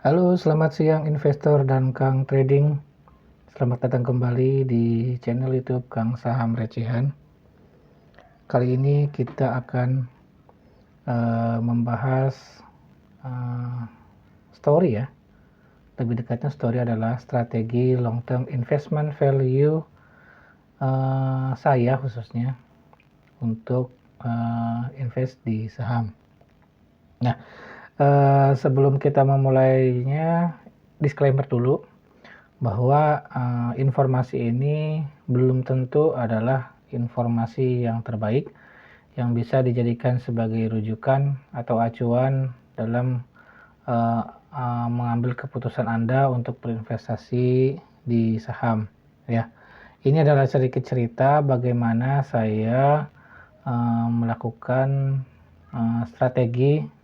Halo, selamat siang investor dan Kang Trading. Selamat datang kembali di channel YouTube Kang Saham Recehan. Kali ini kita akan membahas uh, story ya. Lebih dekatnya story adalah strategi long term investment value saya khususnya untuk invest di saham. Nah, sebelum kita memulainya, disclaimer dulu bahwa informasi ini belum tentu adalah informasi yang terbaik yang bisa dijadikan sebagai rujukan atau acuan dalam mengambil keputusan Anda untuk berinvestasi di saham ya. Ini adalah sedikit cerita bagaimana saya melakukan strategi,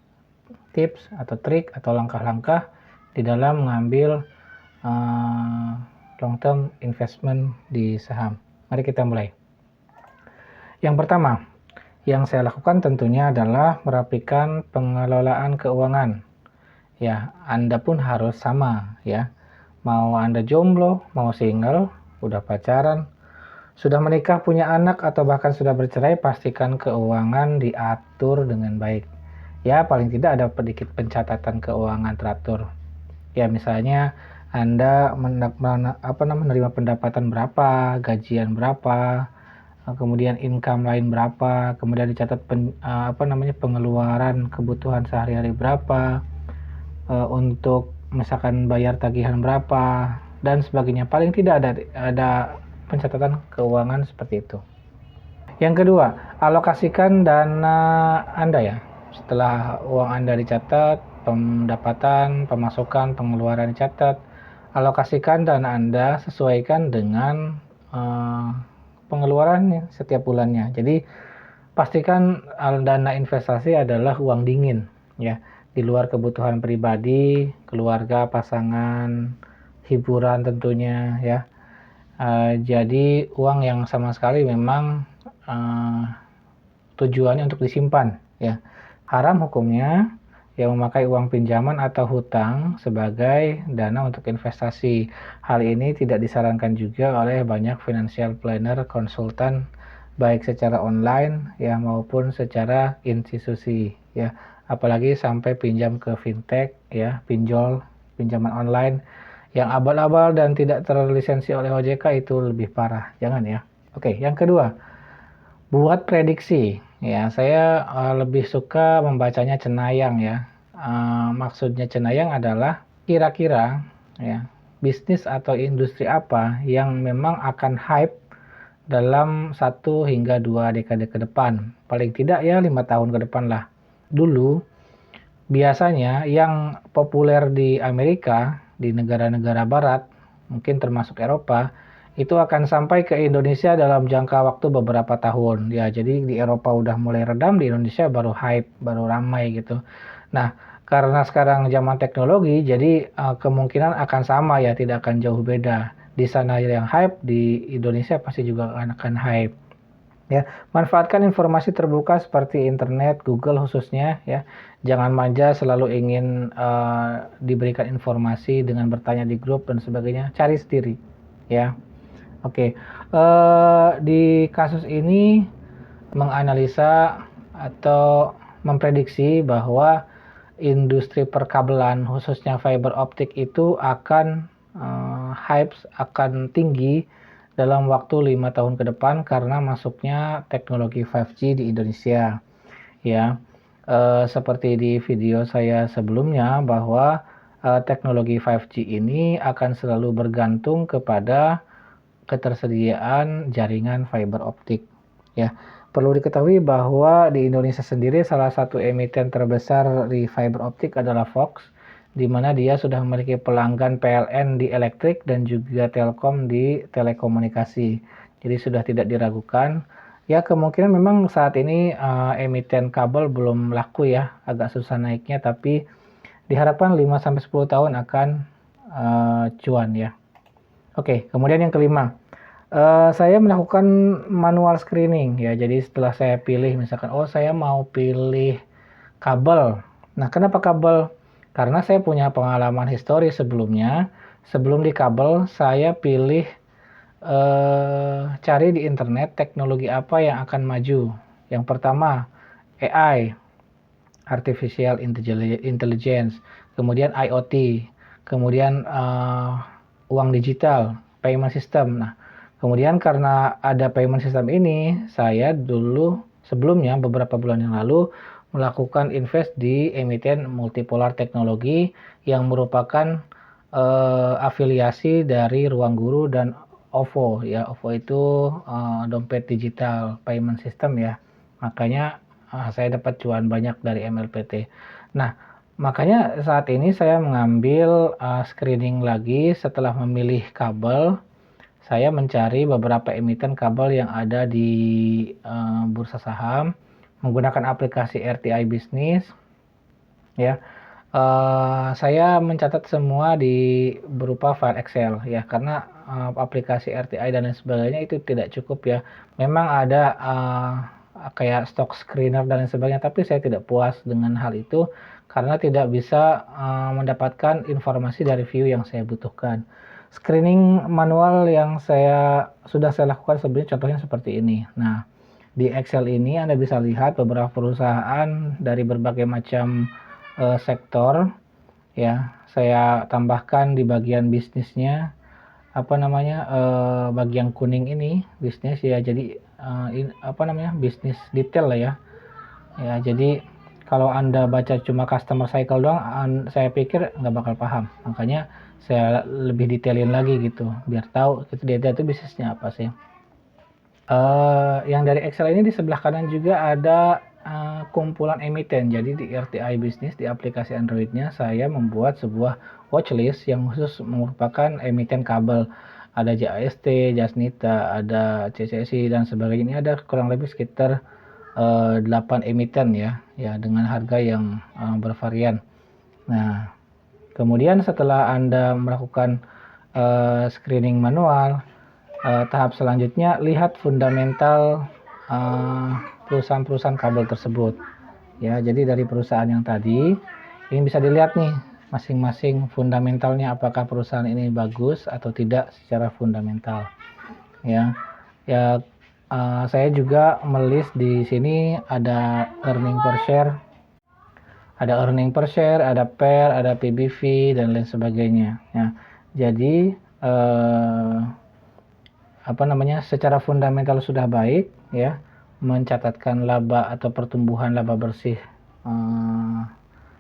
tips atau trik atau langkah-langkah di dalam mengambil long term investment di saham. Mari kita mulai. Yang pertama, yang saya lakukan tentunya adalah merapikan pengelolaan keuangan. Ya, Anda pun harus sama ya. Mau Anda jomblo, mau single, udah pacaran, sudah menikah, punya anak, atau bahkan sudah bercerai, pastikan keuangan diatur dengan baik. Ya, paling tidak ada sedikit pencatatan keuangan teratur. Ya, misalnya Anda menerima pendapatan berapa, gajian berapa, kemudian income lain berapa, kemudian dicatat pengeluaran kebutuhan sehari-hari berapa, untuk misalkan bayar tagihan berapa dan sebagainya. Paling tidak ada pencatatan keuangan seperti itu. Yang kedua, alokasikan dana Anda ya. Setelah uang Anda dicatat, pendapatan, pemasukan, pengeluaran dicatat, alokasikan dana Anda sesuaikan dengan pengeluaran setiap bulannya. Jadi pastikan dana investasi adalah uang dingin ya, di luar kebutuhan pribadi, keluarga, pasangan, hiburan tentunya ya. Jadi uang yang sama sekali memang tujuannya untuk disimpan ya. Haram hukumnya yang memakai uang pinjaman atau hutang sebagai dana untuk investasi. Hal ini tidak disarankan juga oleh banyak financial planner, konsultan, baik secara online ya maupun secara institusi ya. Apalagi sampai pinjam ke fintech ya, pinjol, pinjaman online yang abal-abal dan tidak terlisensi oleh OJK itu lebih parah. Jangan ya. Oke, yang kedua, buat prediksi. Ya, saya lebih suka membacanya cenayang ya. Maksudnya cenayang adalah kira-kira ya, bisnis atau industri apa yang memang akan hype dalam 1 hingga 2 dekade ke depan. Paling tidak ya 5 tahun ke depan lah. Dulu biasanya yang populer di Amerika, di negara-negara barat, mungkin termasuk Eropa, itu akan sampai ke Indonesia dalam jangka waktu beberapa tahun. Ya, jadi di Eropa udah mulai redam, di Indonesia baru hype, baru ramai gitu. Nah, karena sekarang zaman teknologi, jadi kemungkinan akan sama ya, tidak akan jauh beda. Di sana yang hype, di Indonesia pasti juga akan hype. Ya, manfaatkan informasi terbuka seperti internet, Google khususnya ya. Jangan manja selalu ingin diberikan informasi dengan bertanya di grup dan sebagainya. Cari sendiri ya. Oke. Di kasus ini menganalisa atau memprediksi bahwa industri perkabelan khususnya fiber optik itu akan hype akan tinggi dalam waktu 5 tahun ke depan karena masuknya teknologi 5G di Indonesia ya. Seperti di video saya sebelumnya bahwa teknologi 5G ini akan selalu bergantung kepada ketersediaan jaringan fiber optik ya. Perlu diketahui bahwa di Indonesia sendiri salah satu emiten terbesar di fiber optik adalah Fox, di mana dia sudah memiliki pelanggan PLN di elektrik dan juga Telkom di telekomunikasi. Jadi sudah tidak diragukan. Ya, kemungkinan memang saat ini emiten kabel belum laku ya, agak susah naiknya, tapi diharapkan 5-10 tahun akan cuan ya. Oke, kemudian yang kelima, saya melakukan manual screening ya. Jadi setelah saya pilih misalkan, oh saya mau pilih kabel. Nah, kenapa kabel? Karena saya punya pengalaman historis sebelumnya, sebelum di kabel saya pilih cari di internet teknologi apa yang akan maju. Yang pertama AI, Artificial Intelligence, kemudian IoT, kemudian uang digital, payment system. Nah, kemudian karena ada payment system ini, saya dulu sebelumnya beberapa bulan yang lalu melakukan invest di emiten multipolar teknologi yang merupakan afiliasi dari Ruang Guru dan OVO ya. OVO itu dompet digital payment system ya. Makanya saya dapat cuan banyak dari MLPT. Nah, makanya saat ini saya mengambil screening lagi setelah memilih kabel. Saya mencari beberapa emiten kabel yang ada di bursa saham menggunakan aplikasi RTI Business ya. Saya mencatat semua di berupa file Excel ya, karena aplikasi RTI dan lain sebagainya itu tidak cukup ya. Memang ada kayak stock screener dan lain sebagainya, tapi saya tidak puas dengan hal itu karena tidak bisa mendapatkan informasi dari view yang saya butuhkan. Screening manual yang sudah saya lakukan sebelumnya contohnya seperti ini. Nah, di Excel ini Anda bisa lihat beberapa perusahaan dari berbagai macam sektor ya. Saya tambahkan di bagian bisnisnya bagian kuning ini bisnis ya. Jadi bisnis detail lah ya. Ya, jadi kalau Anda baca cuma customer cycle doang, saya pikir nggak bakal paham. Makanya saya lebih detailin lagi gitu, biar tahu itu bisnisnya apa sih. Yang dari Excel ini di sebelah kanan juga ada kumpulan emiten. Jadi di RTI Business di aplikasi Androidnya saya membuat sebuah watchlist yang khusus merupakan emiten kabel. Ada JAST, Jasnita, ada CCSI dan sebagainya. Ini ada kurang lebih sekitar 8 emiten ya, dengan harga yang bervarian. Nah, kemudian setelah Anda melakukan screening manual, tahap selanjutnya lihat fundamental perusahaan-perusahaan kabel tersebut ya. Jadi dari perusahaan yang tadi ini bisa dilihat nih masing-masing fundamentalnya, apakah perusahaan ini bagus atau tidak secara fundamental ya. Saya juga melis di sini ada earning per share, ada PER, ada PBV dan lain sebagainya ya. Jadi secara fundamental sudah baik ya, mencatatkan laba atau pertumbuhan laba bersih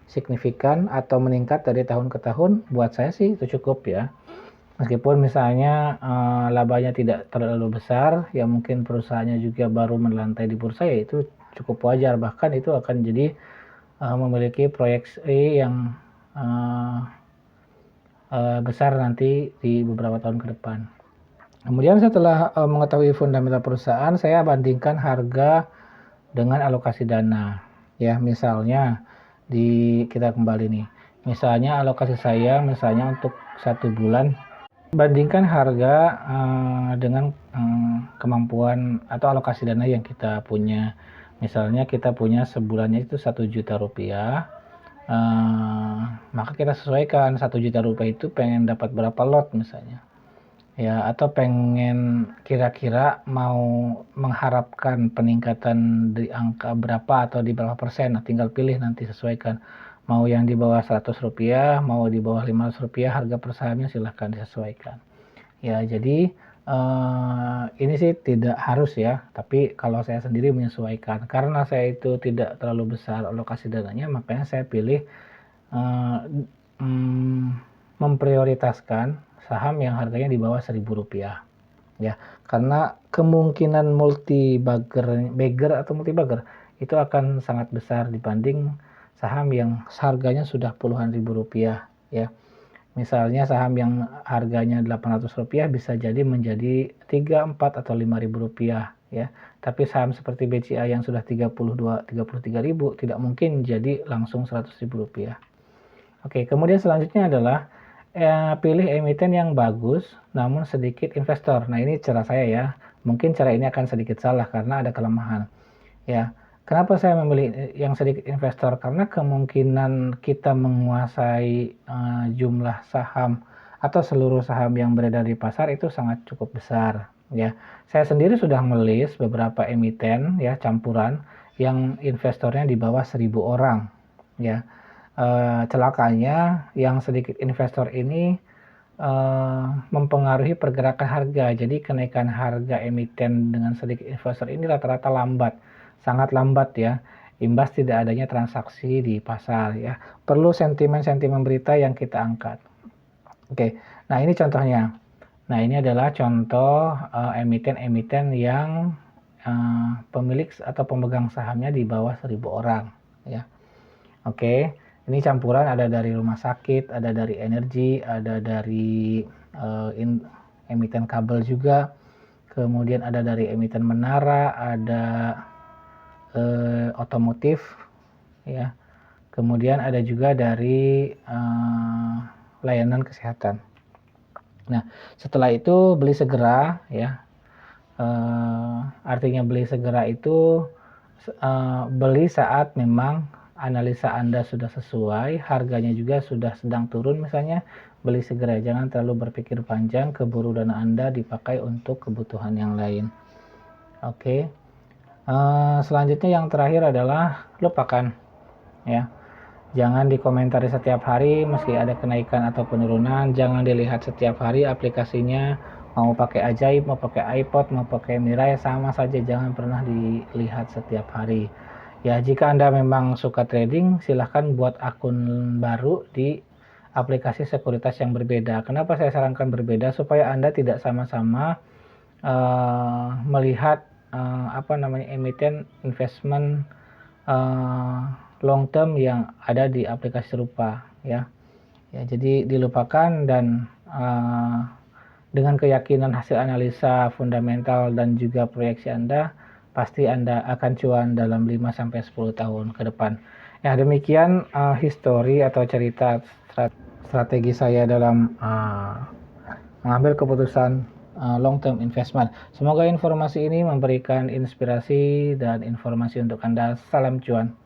signifikan atau meningkat dari tahun ke tahun, buat saya sih itu cukup ya. Meskipun misalnya labanya tidak terlalu besar ya, mungkin perusahaannya juga baru melantai di bursa ya, itu cukup wajar. Bahkan itu akan jadi memiliki proyeksi yang besar nanti di beberapa tahun ke depan. Kemudian setelah mengetahui fundamental perusahaan, saya bandingkan harga dengan alokasi dana. Ya, misalnya kita kembali nih. Misalnya alokasi saya untuk 1 bulan, bandingkan harga dengan kemampuan atau alokasi dana yang kita punya. Misalnya kita punya sebulannya itu 1 juta rupiah. Maka kita sesuaikan 1 juta rupiah itu pengen dapat berapa lot misalnya. Ya, atau pengen kira-kira mau mengharapkan peningkatan di angka berapa atau di berapa persen. Nah, tinggal pilih nanti, sesuaikan. Mau yang di bawah 100 rupiah, mau di bawah 500 rupiah, harga per sahamnya silahkan disesuaikan. Ya, jadi ini sih tidak harus ya, tapi kalau saya sendiri menyesuaikan. Karena saya itu tidak terlalu besar alokasi dananya, makanya saya pilih memprioritaskan saham yang harganya di bawah 1.000 rupiah ya, karena kemungkinan bagger atau multibagger itu akan sangat besar dibanding saham yang harganya sudah puluhan ribu rupiah ya. Misalnya saham yang harganya 800 rupiah bisa jadi menjadi 3, 4 atau 5.000 rupiah ya, tapi saham seperti BCA yang sudah 33 ribu tidak mungkin jadi langsung 100.000 rupiah. Oke, kemudian selanjutnya adalah pilih emiten yang bagus namun sedikit investor. Nah, ini cara saya ya. Mungkin cara ini akan sedikit salah karena ada kelemahan. Ya, Kenapa saya memilih yang sedikit investor? Karena kemungkinan kita menguasai jumlah saham atau seluruh saham yang beredar di pasar itu sangat cukup besar, ya. Saya sendiri sudah melis beberapa emiten, ya, campuran yang investornya di bawah 1.000 orang, ya. Celakanya yang sedikit investor ini mempengaruhi pergerakan harga. Jadi kenaikan harga emiten dengan sedikit investor ini rata-rata lambat, sangat lambat, ya. Imbas tidak adanya transaksi di pasar, ya. Perlu sentimen-sentimen berita yang kita angkat. Oke, nah ini contohnya. Nah ini adalah contoh emiten-emiten yang pemilik atau pemegang sahamnya di bawah 1.000 orang, ya. Oke, ini campuran ada dari rumah sakit, ada dari energi, ada dari emiten kabel juga, kemudian ada dari emiten menara, ada otomotif, ya. Kemudian ada juga dari layanan kesehatan. Nah, setelah itu beli segera, ya. Artinya beli segera itu beli saat memang analisa Anda sudah sesuai, harganya juga sudah sedang turun misalnya, beli segera. Jangan terlalu berpikir panjang, keburu dana Anda dipakai untuk kebutuhan yang lain. Oke. Selanjutnya yang terakhir adalah lupakan, ya. Jangan dikomentari setiap hari meski ada kenaikan atau penurunan, jangan dilihat setiap hari aplikasinya, mau pakai Ajaib, mau pakai iPod, mau pakai Mirai, sama saja, jangan pernah dilihat setiap hari. Ya, jika Anda memang suka trading, silahkan buat akun baru di aplikasi sekuritas yang berbeda. Kenapa saya sarankan berbeda? Supaya Anda tidak sama-sama melihat emiten investment long term yang ada di aplikasi serupa, ya. Ya, jadi dilupakan dan dengan keyakinan hasil analisa fundamental dan juga proyeksi Anda, pasti Anda akan cuan dalam 5-10 tahun ke depan. Ya, demikian histori atau cerita strategi saya dalam mengambil keputusan long term investment. Semoga informasi ini memberikan inspirasi dan informasi untuk Anda. Salam cuan.